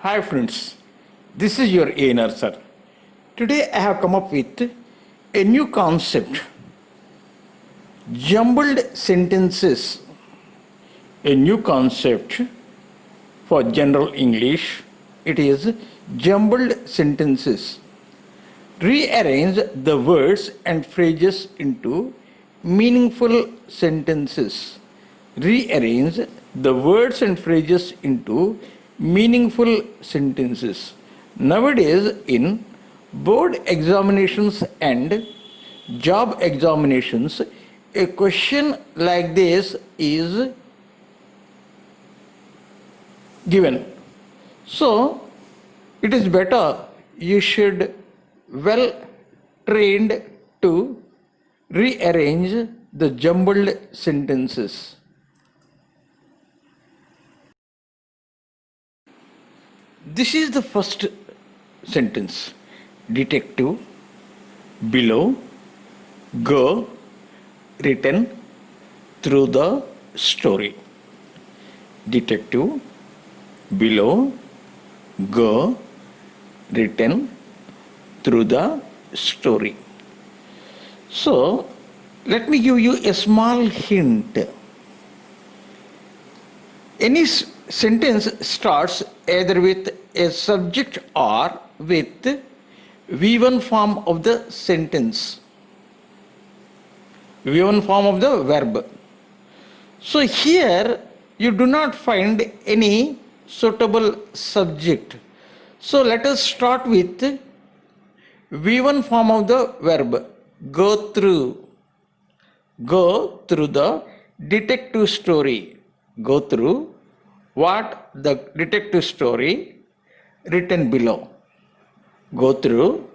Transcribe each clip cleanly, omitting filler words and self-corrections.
Hi friends, this is your A Nurser. Today I have come up with a new concept, jumbled sentences. A new concept for general English. It is jumbled sentences. Rearrange the words and phrases into meaningful sentences. Rearrange the words and phrases into meaningful sentences. Nowadays, in board examinations and job examinations, a question like this is given. So, it is better you should well trained to rearrange the jumbled sentences. This is the first sentence. Detective, below, go, written through the story. Detective, below, go, written through the story. So, let me give you a small hint. Any sentence starts either with a subject or with V1 form of the sentence, V1 form of the verb. So here you do not find any suitable subject. So let us start with V1 form of the verb, go through. Go through the detective story. Go through what? The detective story written below. Go through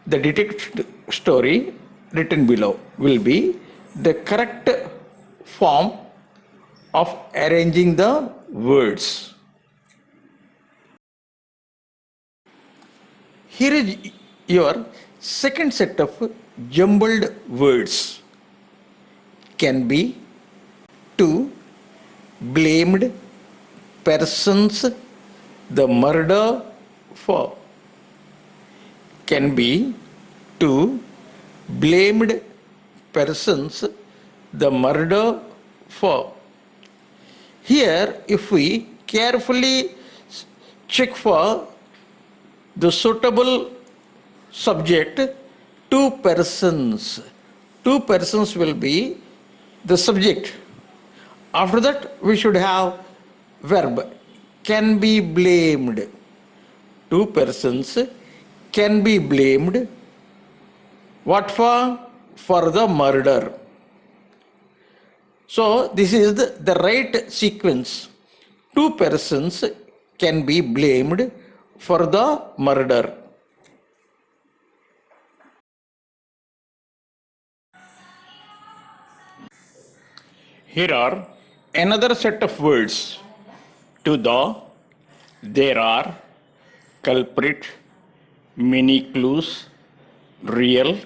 the detective story written below will be the correct form of arranging the words. Here is your second set of jumbled words. Can be two blamed persons the murder for. Can be two blamed persons the murder for. Here, if we carefully check for the suitable subject, two persons. Two persons will be the subject. After that, we should have verb, can be blamed. Two persons can be blamed. What for? For the murder. So, this is the right sequence. Two persons can be blamed for the murder. Here are another set of words. To the, there are, culprit, mini clues, real,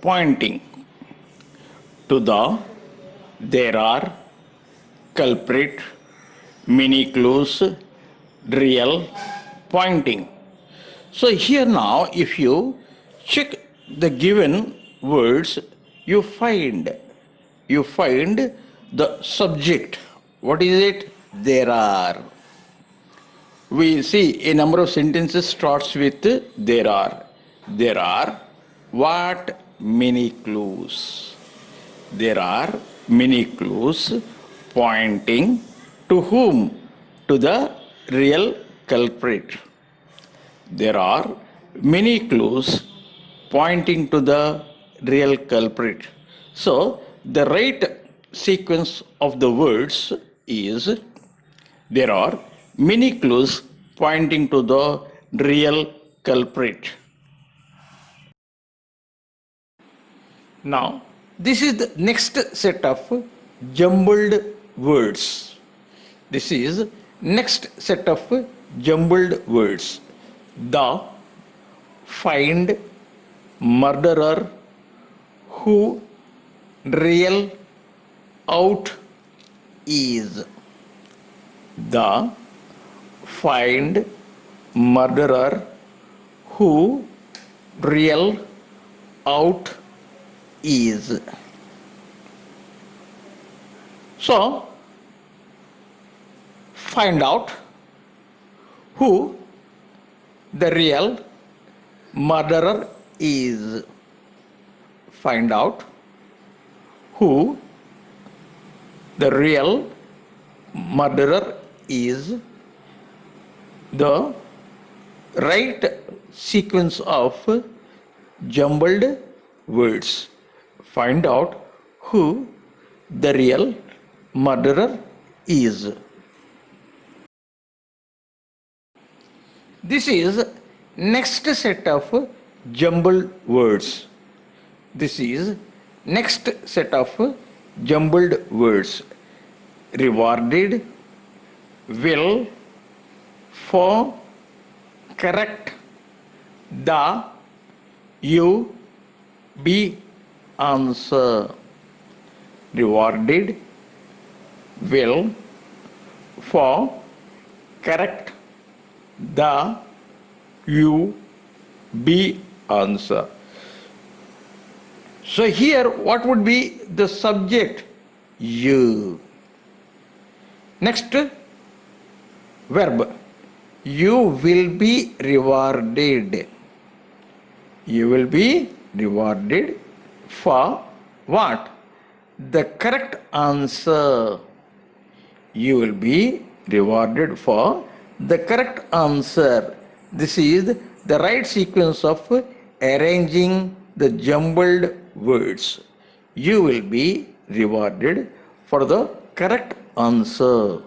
pointing. To the, there are, culprit, mini clues, real, pointing. So here now, if you check the given words, you find the subject. What is it? There are. We see a number of sentences starts with there are. There are what? Many clues. There are many clues pointing to whom? To the real culprit. There are many clues pointing to the real culprit. So, the right sequence of the words is there are many clues pointing to the real culprit. Now, this is the next set of jumbled words. This is next set of jumbled words. The, find, murderer, who, real, out, is. The, find murderer who real out is. So, find out who the real murderer is. Find out who the real murderer is. The right sequence of jumbled words. Find out who the real murderer is. This is next set of jumbled words. This is next set of jumbled words. Rewarded, will, for, correct, the, you, be, answer. Rewarded, will, for, correct, the, you, be, answer. So here what would be the subject? You. Next verb. You will be rewarded. You will be rewarded for what? The correct answer. You will be rewarded for the correct answer. This is the right sequence of arranging the jumbled words. You will be rewarded for the correct answer.